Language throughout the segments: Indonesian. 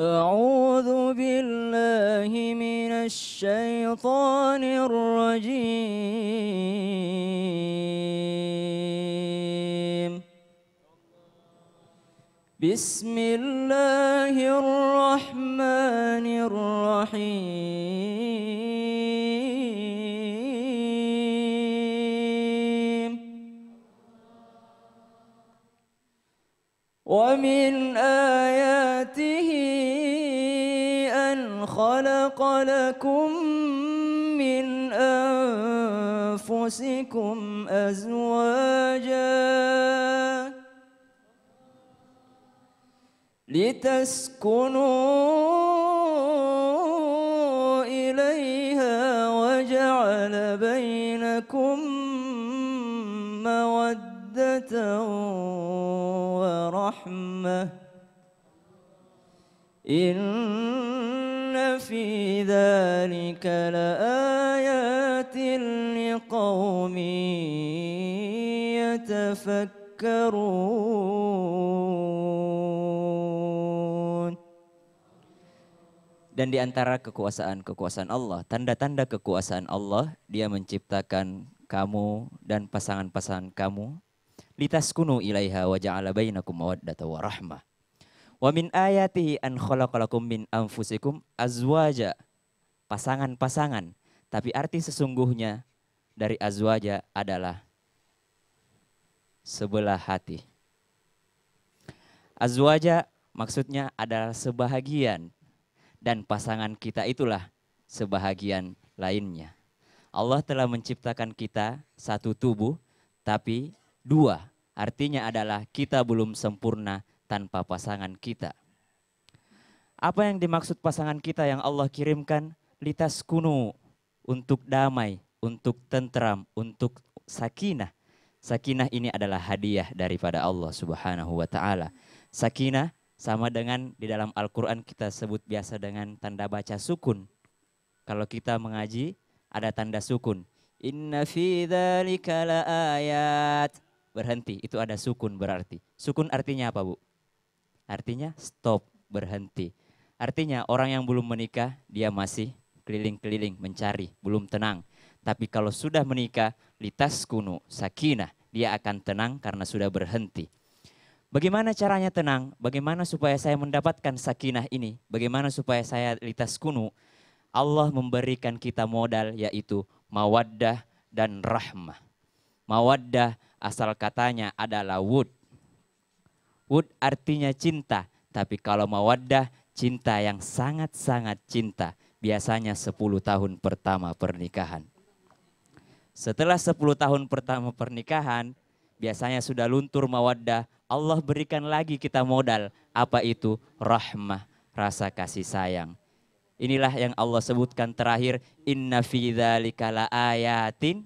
أعوذ بالله من الشيطان الرجيم بسم الله الرحمن الرحيم ومن آياته أن خلق لكم من أنفسكم أزواجا لتسكنوا إليها وجعل بينكم مودة ورحمة إن في ذلك لآيات لقوم يتفكرون. Dan di antara kekuasaan Allah, tanda-tanda kekuasaan Allah, Dia menciptakan kamu dan pasangan-pasangan kamu. Litaskunu ilaiha wa ja'ala bainakum mawaddatan wa rahmah. Wa min ayatihi an khalaqalakum min anfusikum azwaja. Pasangan-pasangan. Tapi arti sesungguhnya dari azwaja adalah sebelah hati. Azwaja maksudnya adalah sebahagian. Dan pasangan kita itulah sebahagian lainnya. Allah telah menciptakan kita satu tubuh, tapi dua. Artinya adalah kita belum sempurna tanpa pasangan kita. Apa yang dimaksud pasangan kita yang Allah kirimkan? Litaskunu, untuk damai, untuk tentram, untuk sakinah. Sakinah ini adalah hadiah daripada Allah Subhanahu wa ta'ala. Sakinah sama dengan di dalam Al-Quran kita sebut biasa dengan tanda baca sukun. Kalau kita mengaji ada tanda sukun. Inna fi dzalika laayat. Berhenti, itu ada sukun berarti. Sukun artinya apa, Bu? Artinya stop, berhenti. Artinya orang yang belum menikah dia masih keliling-keliling mencari, belum tenang. Tapi kalau sudah menikah, litaskunu sakinah, dia akan tenang karena sudah berhenti. Bagaimana caranya tenang? Bagaimana supaya saya mendapatkan sakinah ini? Bagaimana supaya saya litaskunu? Allah memberikan kita modal yaitu mawaddah dan rahmah. Mawaddah asal katanya adalah wud. Wud artinya cinta. Tapi kalau mawaddah, cinta yang sangat-sangat cinta. Biasanya 10 tahun pertama pernikahan. Setelah 10 tahun pertama pernikahan, biasanya sudah luntur mawaddah. Allah berikan lagi kita modal. Apa itu? Rahmah, rasa kasih sayang. Inilah yang Allah sebutkan terakhir. Inna fi dzalika laayatin.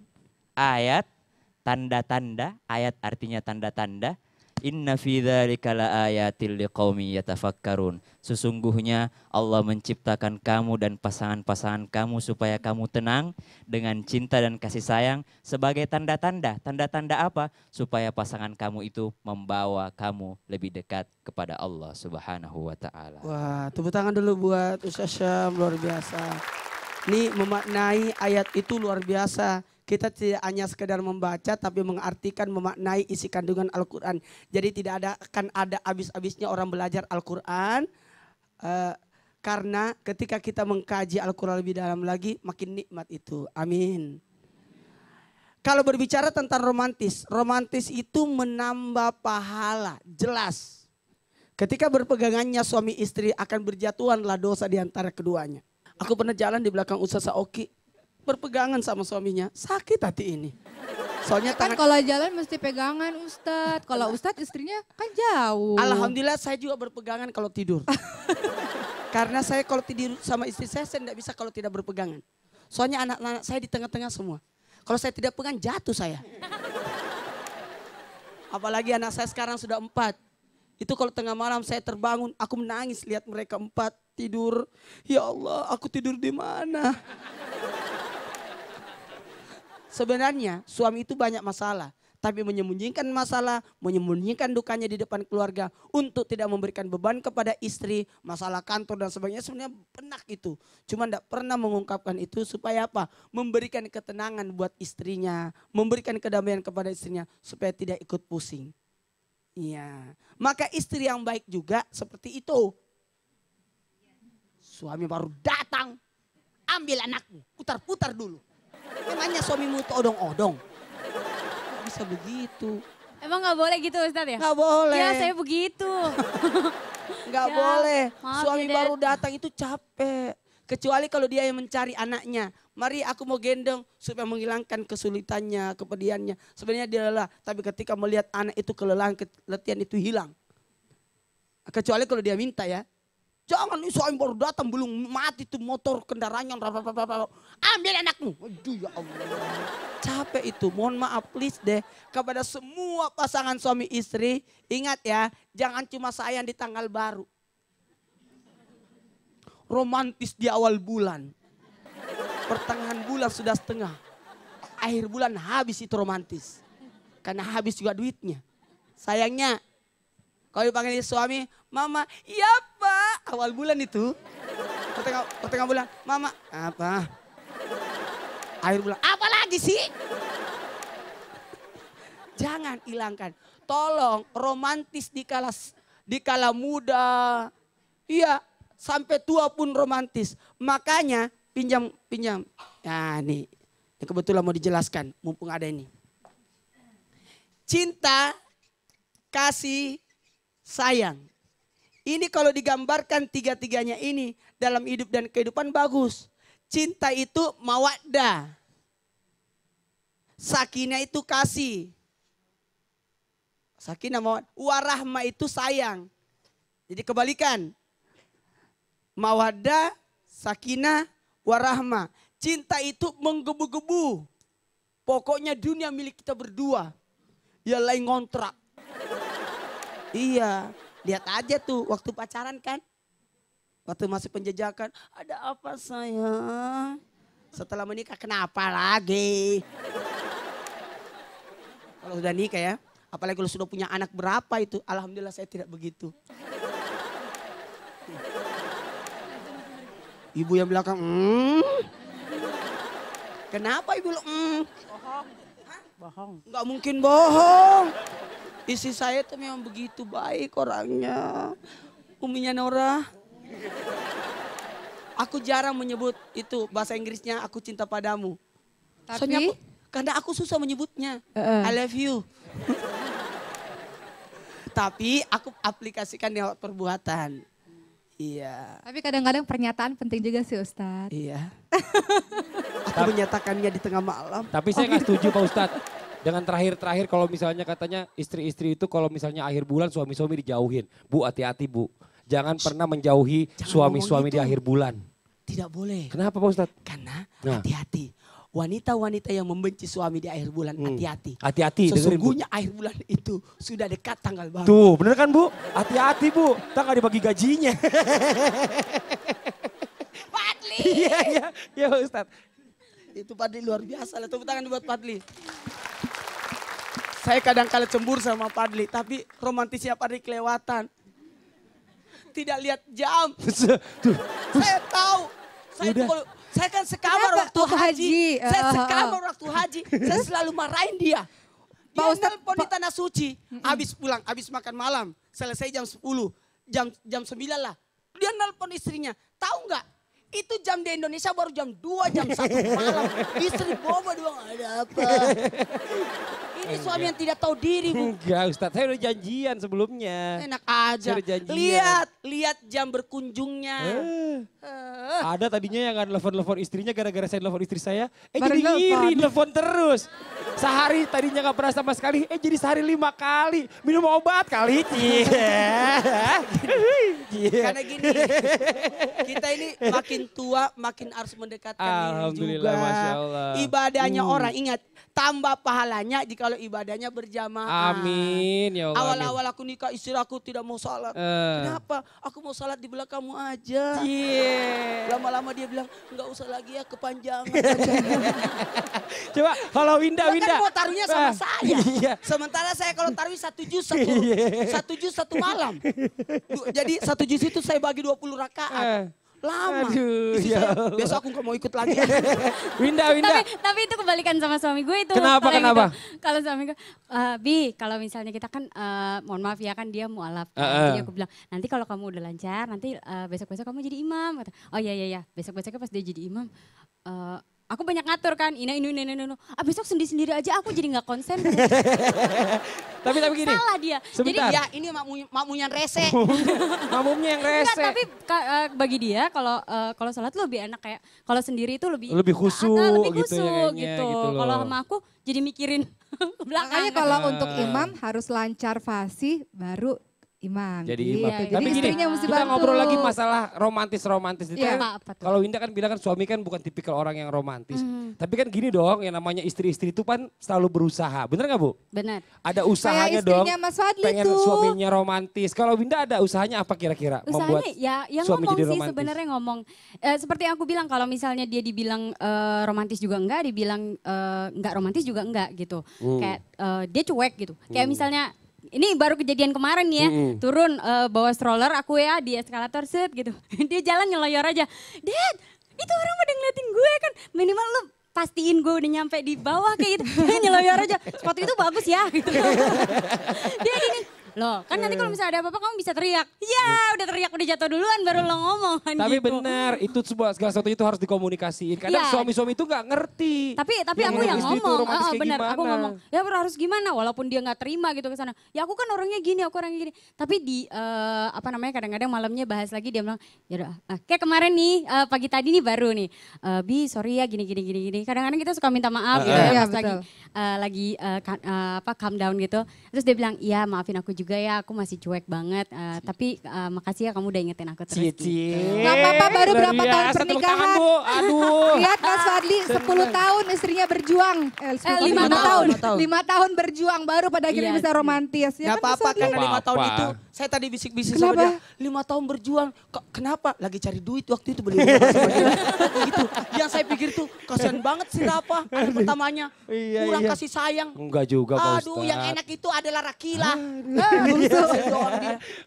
Ayat, tanda-tanda. Ayat artinya tanda-tanda. Inna fi dzalika laayatil liqaumi yatafakkarun. Sesungguhnya Allah menciptakan kamu dan pasangan-pasangan kamu supaya kamu tenang dengan cinta dan kasih sayang sebagai tanda-tanda. Tanda-tanda apa? Supaya pasangan kamu itu membawa kamu lebih dekat kepada Allah Subhanahu wa ta'ala. Wah, tepuk tangan dulu buat Ustaz Syam, luar biasa. Ini memaknai ayat itu luar biasa. Kita tidak hanya sekedar membaca tapi mengartikan, memaknai isi kandungan Al-Quran. Jadi tidak akan ada habis-habisnya orang belajar Al-Quran. Karena ketika kita mengkaji Al-Quran lebih dalam lagi makin nikmat itu. Amin. Kalau berbicara tentang romantis. Romantis itu menambah pahala. Jelas. Ketika berpegangannya suami istri akan berjatuhanlah dosa di antara keduanya. Aku pernah jalan di belakang Ustaz Saoki. Berpegangan sama suaminya, sakit hati ini. Soalnya kan kalau jalan mesti pegangan Ustadz. Kalau Ustadz istrinya kan jauh. Alhamdulillah saya juga berpegangan kalau tidur. Karena saya kalau tidur sama istri saya tidak bisa kalau tidak berpegangan. Soalnya anak-anak saya di tengah-tengah semua. Kalau saya tidak pegang jatuh saya. Apalagi anak saya sekarang sudah 4. Itu kalau tengah malam saya terbangun, aku menangis lihat mereka 4 tidur. Ya Allah, aku tidur di mana? Sebenarnya suami itu banyak masalah. tapi menyembunyikan masalah, menyembunyikan dukanya di depan keluarga untuk tidak memberikan beban kepada istri, masalah kantor dan sebagainya. Sebenarnya penak itu. Cuma tidak pernah mengungkapkan itu supaya apa? Memberikan ketenangan buat istrinya, memberikan kedamaian kepada istrinya supaya tidak ikut pusing. Iya. Maka istri yang baik juga seperti itu. Suami baru datang, ambil anakmu, putar-putar dulu. Memangnya suamimu itu odong-odong? Gak bisa begitu. Emang gak boleh gitu Ustadz ya? Gak boleh. Ya saya begitu. Gak Ya, boleh. maaf Suami ya, Dad. baru datang itu capek. Kecuali kalau dia yang mencari anaknya. Mari aku mau gendong supaya menghilangkan kesulitannya, kepedihannya. Sebenarnya dia lelah. Tapi ketika melihat anak itu kelelahan, keletihan itu hilang. Kecuali kalau dia minta ya. Jangan nih suami baru datang belum mati tuh motor kendaraannya. Ambil anakmu. Aduh ya Allah. Capek itu. Mohon maaf please deh. Kepada semua pasangan suami istri. Ingat ya. Jangan cuma sayang di tanggal baru. Romantis di awal bulan. Pertengahan bulan sudah setengah. Akhir bulan habis itu romantis. Karena habis juga duitnya. Sayangnya. Kalau dipanggil suami, mama, iya pak. Awal bulan itu, pertengah bulan, mama, apa? Akhir bulan, apa lagi sih? Jangan hilangkan. Tolong romantis di kala muda. Iya, sampai tua pun romantis. Makanya pinjam. Nah nih, ini kebetulan mau dijelaskan, mumpung ada ini. Cinta, kasih, sayang. Ini kalau digambarkan tiga-tiganya ini dalam hidup dan kehidupan bagus. Cinta itu mawaddah. Sakinah itu kasih. Sakinah mawaddah. Warahmah itu sayang. Jadi kebalikan. Mawaddah, sakinah, warahmah. Cinta itu menggebu-gebu. Pokoknya dunia milik kita berdua. Ya lain ngontrak. Iya, lihat aja tuh waktu pacaran kan. Waktu masih penjajakan, ada apa sayang? Setelah menikah kenapa lagi? Kalau sudah nikah ya, apalagi kalau sudah punya anak berapa itu. Alhamdulillah saya tidak begitu. Ibu yang belakang, Kenapa ibu bilang, Bohong. Nggak mungkin bohong. Istri saya tuh memang begitu baik orangnya. Uminya Nora. Aku jarang menyebut itu bahasa Inggrisnya aku cinta padamu. Tapi? Karena aku susah menyebutnya. I love you. Tapi aku aplikasikan lewat perbuatan. Iya. Tapi kadang-kadang pernyataan penting juga sih Ustadz. Iya. Aku menyatakannya di tengah malam. Tapi saya nggak setuju Pak Ustadz. Dengan terakhir kalau misalnya katanya istri-istri itu kalau misalnya akhir bulan suami-suami dijauhin. Bu hati-hati Bu. Jangan pernah menjauhi suami-suami di akhir bulan. Tidak boleh. Kenapa Pak Ustadz? Karena hati-hati. Wanita-wanita yang membenci suami di akhir bulan hati-hati. Hati-hati dengerin Bu. Sesungguhnya akhir bulan itu sudah dekat tanggal baru. Tuh bener kan Bu? Hati-hati Bu. Ntar gak dibagi gajinya. Padli. Iya Pak Ustadz. Itu Padli luar biasa lah. Tepuk tangan buat Padli. Saya kadang-kala cemburu sama Padli. Tapi romantisnya Padli kelewatan. Tidak lihat jam. Saya tahu. Saya kan sekamar Kenapa? waktu Waktu haji. haji. Saya sekamar waktu haji. Saya selalu marahin dia. Dia nelpon di Tanah Suci. Habis pulang, habis makan malam. Selesai jam 10. Jam 9 lah. Dia nelpon istrinya. Tahu nggak? Itu jam di Indonesia baru jam 2, jam 1 malam. Istri bobo doang, ada apa? Ini suami yang tidak tahu diri Bu. Enggak Ustadz, saya udah janjian sebelumnya. Enak aja. Saya udah janjian. Lihat jam berkunjungnya. Ada tadinya yang nggak nelfon istrinya gara-gara saya nelfon istri saya. Baru Jadi nelfon. ngiri nelfon terus. Sehari tadinya nggak pernah sama sekali. Jadi sehari 5 kali. Minum obat kali. Karena gini, kita ini makin tua makin harus mendekatkan diri juga. Alhamdulillah, Masya Allah. Ibadahnya orang ingat, tambah pahalanya jika ibadahnya berjamaah. Amin ya Allah. amin. Awal-awal aku nikah istri aku tidak mau salat. Kenapa? Aku mau salat di belakangmu aja. Lama-lama dia bilang enggak usah lagi ya kepanjangan. Coba kalau Winda, Dia kan mau taruhnya sama saya. Iya. Sementara saya kalau taruh 1 juz satu juz 1 malam. Jadi 1 juz itu saya bagi 20 rakaat. Lama. Aduh, Istri ya saya, besok aku nggak mau ikut lagi. Winda. Tapi itu kebalikan sama suami gue itu. Kenapa? Kalau suami gue, Bi, kalau misalnya kita kan, mohon maaf ya kan dia mualaf. Jadi aku bilang, nanti kalau kamu udah lancar, nanti besok-besok kamu jadi imam. Kata, oh iya, besok-besoknya pas dia jadi imam, aku banyak ngatur kan, ini. Besok sendiri-sendiri aja aku jadi nggak konsen. Tapi gini. Salah dia. Sebentar. Jadi Ya ini makmunya rese. Mamumnya yang enggak, rese. tapi bagi dia kalau sholat tuh lebih enak kayak kalau sendiri itu lebih khusyuk lebih gitu ya khusyuk kayaknya, gitu. gitu loh. Kalau sama aku jadi mikirin ke belakang. Makanya kalau untuk imam harus lancar fasih baru imam. Jadi imam. Gitu. Tapi Jadi gini, istrinya mesti kita bantu. ngobrol lagi masalah romantis itu. Iya. Apa tuh? Kalau Winda kan bilang kan suami kan bukan tipikal orang yang romantis. Tapi kan gini dong, yang namanya istri-istri itu kan selalu berusaha. Bener gak Bu? Benar. Ada usahanya Kayak dong. istrinya Mas Fadli Pengen tuh. suaminya romantis. Kalau Winda ada usahanya apa kira-kira? Membuat Usahanya ya suami ngomong jadi sih romantis. sebenarnya ngomong. Seperti yang aku bilang kalau misalnya dia dibilang romantis juga enggak, dibilang enggak romantis juga enggak gitu. Kayak dia cuek gitu. Kayak misalnya ini baru kejadian kemarin nih ya, turun bawa stroller aku ya di eskalator set gitu. Dia jalan nyeloyor aja. Dad, itu orang pada ngeliatin gue kan, minimal lu pastiin gue udah nyampe di bawah kayak gitu. Dia nyeloyor aja, sepatu itu bagus ya gitu. Dia gini, loh kan nanti kalau misalnya ada apa-apa kamu bisa teriak. Ya udah teriak udah jatuh duluan baru lo ngomong kan Tapi gitu. benar, itu segala sesuatu itu harus dikomunikasiin. Kadang Iya. suami-suami itu nggak ngerti. Tapi Yang aku yang istri itu ngomong, romantis kayak benar aku gimana. ngomong, ya harus gimana walaupun dia nggak terima gitu ke sana. Ya aku kan orangnya gini, aku orangnya gini. Tapi di kadang-kadang malamnya bahas lagi dia bilang, ya udah, kayak kemarin nih pagi tadi nih baru nih, Bi sorry ya gini. Kadang-kadang kita suka minta maaf gitu ya Iya, pas lagi calm down gitu. Terus dia bilang, iya maafin aku juga ya, aku masih cuek banget. Tapi makasih ya kamu udah ingetin aku terus. Cici. Gak apa-apa baru Luar berapa tahun biasa, tepuk tangan, pernikahan. Bu. Aduh. Lihat Mas Fadli 10 tahun istrinya berjuang. 5 tahun. tahun. 5 tahun berjuang baru pada akhirnya Iya bisa sih. romantis. Ya Gak kan, Mas apa-apa Fadli? karena 5 tahun Apa-apa. itu saya tadi bisik-bisik sama Kenapa? dia. 5 tahun berjuang. Kenapa? Lagi cari duit waktu itu beli rumah sama dia. Gitu. Yang saya pikir tuh kasihan banget si Rafa anak pertamanya. Iya, Kurang iya. kasih sayang. Enggak juga Pak Aduh Ustadz. yang enak itu adalah Rakila.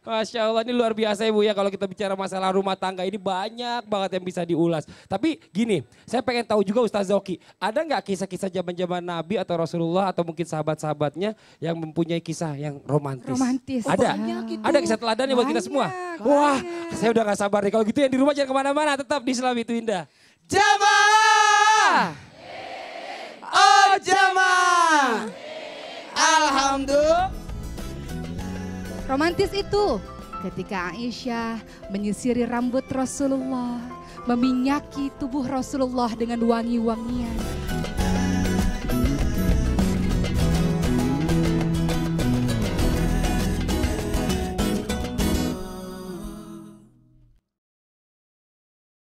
Masya Allah ini luar biasa ya Bu ya, kalau kita bicara masalah rumah tangga ini banyak banget yang bisa diulas. Tapi gini, saya pengen tahu juga Ustaz Zoki, ada nggak kisah-kisah zaman-zaman Nabi atau Rasulullah atau mungkin sahabat-sahabatnya yang mempunyai kisah yang romantis? Romantis. Ada? Banyak gitu. Ada kisah teladannya buat kita semua? Banyak, Wah, banyak. saya udah gak sabar nih. Kalau gitu yang di rumah jangan kemana-mana, tetap di Islam itu Indah. Jamaah. Oh jamaah. Alhamdulillah. Romantis itu ketika Aisyah menyisiri rambut Rasulullah, meminyaki tubuh Rasulullah dengan wangi-wangian.